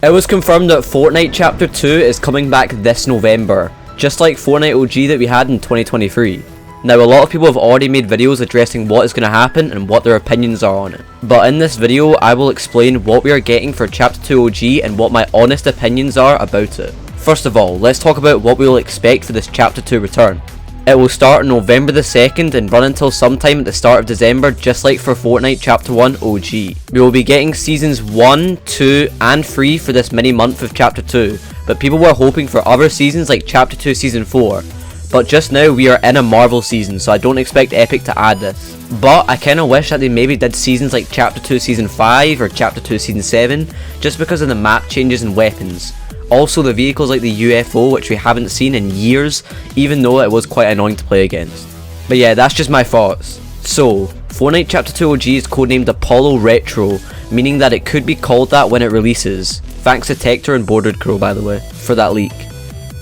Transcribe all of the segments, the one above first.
It was confirmed that Fortnite Chapter 2 is coming back this November, just like Fortnite OG that we had in 2023. Now, a lot of people have already made videos addressing what is going to happen and what their opinions are on it. But in this video, I will explain what we are getting for Chapter 2 OG and what my honest opinions are about it. First of all, let's talk about what we will expect for this Chapter 2 return. It will start on November the 2nd and run until sometime at the start of December, just like for Fortnite Chapter 1 OG. We will be getting Seasons 1, 2 and 3 for this mini month of Chapter 2, but people were hoping for other seasons like Chapter 2 Season 4. But just now we are in a Marvel season, so I don't expect Epic to add this. But I kinda wish that they maybe did seasons like Chapter 2 Season 5 or Chapter 2 Season 7, just because of the map changes and weapons. Also the vehicles like the UFO, which we haven't seen in years, even though it was quite annoying to play against. But yeah, that's just my thoughts. So, Fortnite Chapter 2 OG is codenamed Apollo Retro, meaning that it could be called that when it releases. Thanks to Tector and Bordered Crow, by the way, for that leak.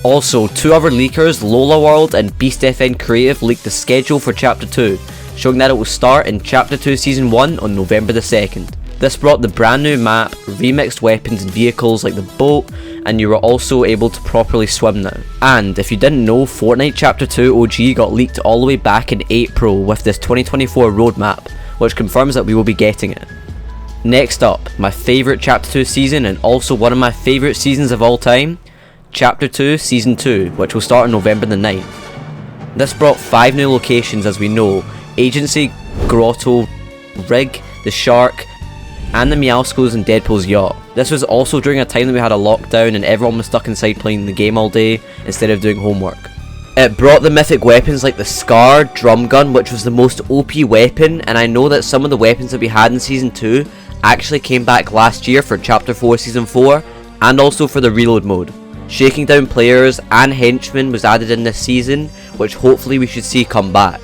Also, two other leakers, Lola World and BeastFN Creative, leaked the schedule for Chapter 2, showing that it will start in Chapter 2 Season 1 on November the 2nd. This brought the brand new map, remixed weapons and vehicles like the boat, and you were also able to properly swim now. And if you didn't know, Fortnite Chapter 2 OG got leaked all the way back in April with this 2024 roadmap, which confirms that we will be getting it. Next up, my favourite Chapter 2 season and also one of my favourite seasons of all time, Chapter 2 Season 2, which will start on November the 9th. This brought 5 new locations as we know: Agency, Grotto, Rig, the Shark, and the Meowscles and Deadpool's yacht. This was also during a time that we had a lockdown and everyone was stuck inside playing the game all day instead of doing homework. It brought the mythic weapons like the Scar drum gun, which was the most OP weapon, and I know that some of the weapons that we had in Season 2 actually came back last year for Chapter 4 Season 4 and also for the reload mode. Shaking down players and henchmen was added in this season, which hopefully we should see come back.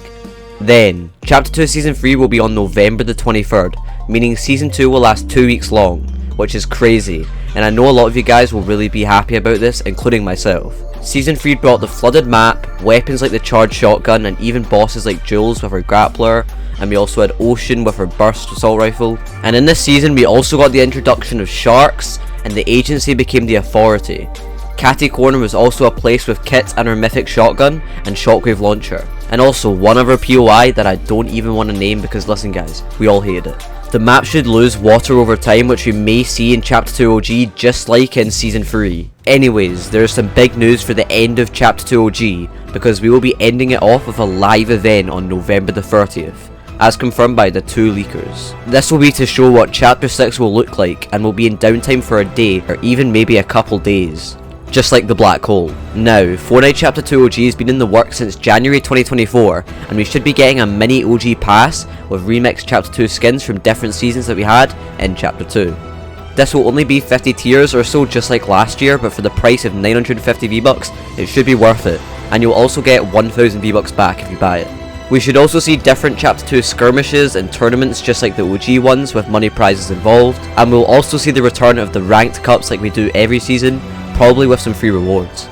Then, Chapter 2 Season 3 will be on November the 23rd, meaning Season 2 will last 2 weeks long, which is crazy, and I know a lot of you guys will really be happy about this, including myself. Season 3 brought the flooded map, weapons like the charged shotgun, and even bosses like Jules with her grappler, and we also had Ocean with her burst assault rifle. And in this season we also got the introduction of sharks, and the agency became the authority. Catty Corner was also a place with Kit and her mythic shotgun and shockwave launcher. And also one other POI that I don't even want to name because listen guys, we all hated it. The map should lose water over time, which we may see in Chapter 2 OG just like in Season 3. Anyways, there's some big news for the end of Chapter 2 OG, because we will be ending it off with a live event on November the 30th, as confirmed by the two leakers. This will be to show what Chapter 6 will look like and will be in downtime for a day or even maybe a couple days. Just like the black hole. Now, Fortnite Chapter 2 OG has been in the works since January 2024, and we should be getting a mini OG pass with remixed Chapter 2 skins from different seasons that we had in Chapter 2. This will only be 50 tiers or so just like last year, but for the price of 950 V-Bucks, it should be worth it, and you'll also get 1000 V-Bucks back if you buy it. We should also see different Chapter 2 skirmishes and tournaments just like the OG ones with money prizes involved, and we'll also see the return of the ranked cups like we do every season, probably with some free rewards.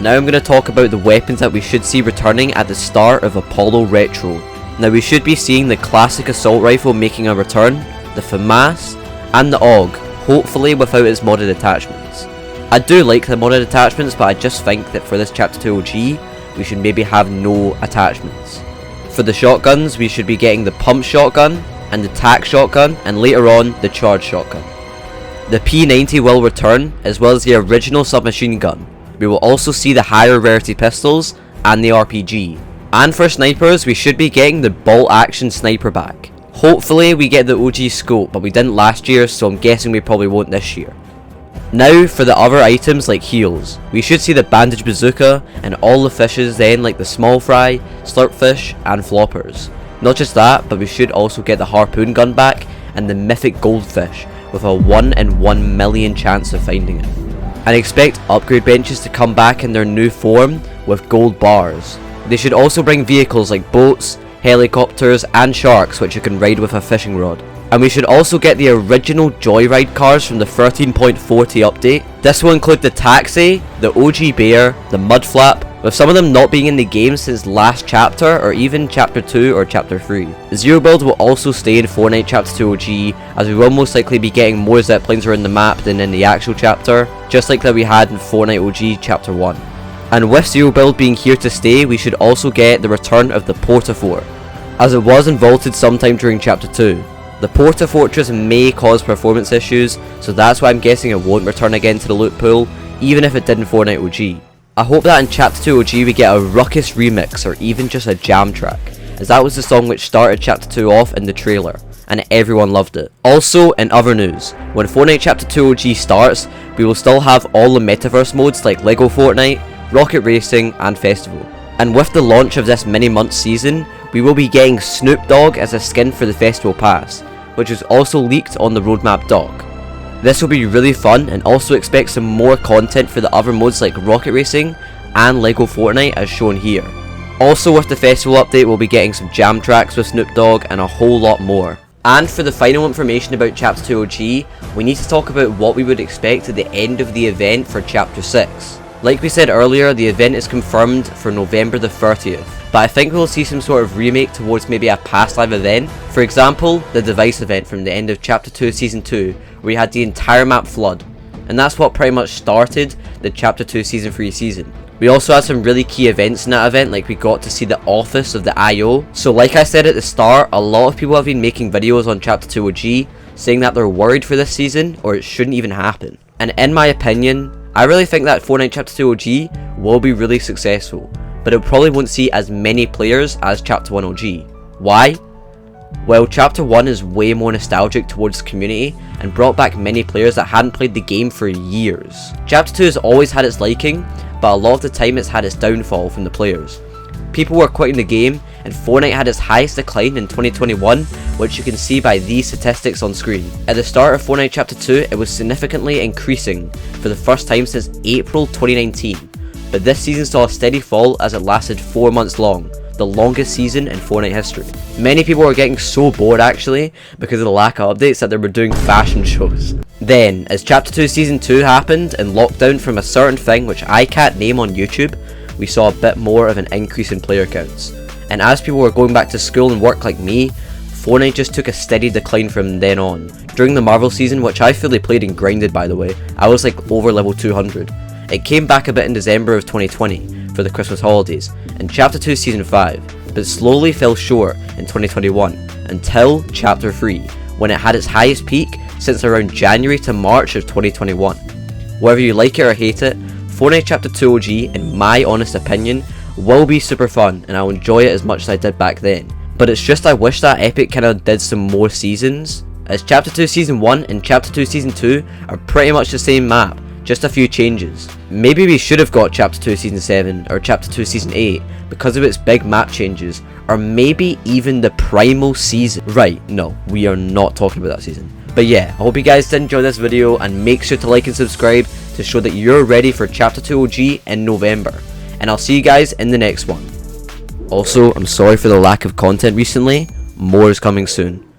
Now I'm going to talk about the weapons that we should see returning at the start of Apollo Retro. Now we should be seeing the classic assault rifle making a return, the FAMAS, and the AUG, hopefully without its modded attachments. I do like the modded attachments, but I just think that for this Chapter 2 OG, we should maybe have no attachments. For the shotguns, we should be getting the pump shotgun, and the tac shotgun, and later on, the charge shotgun. The P90 will return, as well as the original submachine gun. We will also see the higher rarity pistols, and the RPG. And for snipers, we should be getting the bolt action sniper back. Hopefully we get the OG scope, but we didn't last year, so I'm guessing we probably won't this year. Now for the other items like heals. We should see the bandage bazooka, and all the fishes then like the small fry, slurpfish, and floppers. Not just that, but we should also get the harpoon gun back, and the mythic goldfish, with a 1 in 1 million chance of finding it. And expect upgrade benches to come back in their new form with gold bars. They should also bring vehicles like boats, helicopters and sharks which you can ride with a fishing rod. And we should also get the original Joyride cars from the 13.40 update. This will include the taxi, the OG bear, the mudflap, with some of them not being in the game since last chapter or even chapter 2 or chapter 3. Zero builds will also stay in Fortnite chapter 2 OG, as we will most likely be getting more ziplines around the map than in the actual chapter, just like that we had in Fortnite OG chapter 1. And with Zero build being here to stay, we should also get the return of the Porta Fort, as it was involted sometime during chapter 2. The Porta Fortress may cause performance issues, so that's why I'm guessing it won't return again to the loot pool, even if it did in Fortnite OG. I hope that in chapter 2 OG we get a Ruckus remix or even just a jam track, as that was the song which started chapter 2 off in the trailer, and everyone loved it. Also, in other news, when Fortnite chapter 2 OG starts, we will still have all the metaverse modes like Lego Fortnite, Rocket Racing and Festival. And with the launch of this mini-month season, we will be getting Snoop Dogg as a skin for the Festival Pass, which is also leaked on the roadmap doc. This will be really fun, and also expect some more content for the other modes like Rocket Racing and Lego Fortnite as shown here. Also with the festival update we'll be getting some jam tracks with Snoop Dogg and a whole lot more. And for the final information about Chapter 2 OG, we need to talk about what we would expect at the end of the event for Chapter 6. Like we said earlier, the event is confirmed for November the 30th, but I think we'll see some sort of remake towards maybe a past live event. For example, the device event from the end of Chapter 2 Season 2, where we had the entire map flood, and that's what pretty much started the Chapter 2 Season 3 season. We also had some really key events in that event, like we got to see the office of the IO. So like I said at the start, a lot of people have been making videos on Chapter 2 OG, saying that they're worried for this season, or it shouldn't even happen. And in my opinion, I really think that Fortnite Chapter 2 OG will be really successful, but it probably won't see as many players as Chapter 1 OG. Why? Well, Chapter 1 is way more nostalgic towards the community and brought back many players that hadn't played the game for years. Chapter 2 has always had its liking, but a lot of the time it's had its downfall from the players. People were quitting the game, and Fortnite had its highest decline in 2021, which you can see by these statistics on screen. At the start of Fortnite Chapter 2, it was significantly increasing for the first time since April 2019, but this season saw a steady fall as it lasted 4 months long, the longest season in Fortnite history. Many people were getting so bored actually, because of the lack of updates, that they were doing fashion shows. Then, as Chapter 2 Season 2 happened and lockdown from a certain thing which I can't name on YouTube, we saw a bit more of an increase in player counts. And as people were going back to school and work like me, Fortnite just took a steady decline from then on. During the Marvel season, which I fully played and grinded by the way, I was like over level 200. It came back a bit in December of 2020 for the Christmas holidays and Chapter 2 Season 5, but slowly fell short in 2021 until Chapter 3, when it had its highest peak since around January to March of 2021. Whether you like it or hate it, Fortnite Chapter 2 OG, in my honest opinion, will be super fun and I'll enjoy it as much as I did back then. But it's just I wish that Epic kinda did some more seasons, as Chapter 2 Season 1 and Chapter 2 Season 2 are pretty much the same map, just a few changes. Maybe we should have got Chapter 2 Season 7 or Chapter 2 Season 8 because of its big map changes, or maybe even the Primal season. Right, no, we are not talking about that season. But yeah, I hope you guys did enjoy this video, and make sure to like and subscribe to show that you're ready for Chapter 2 OG in November. And I'll see you guys in the next one. Also, I'm sorry for the lack of content recently, more is coming soon.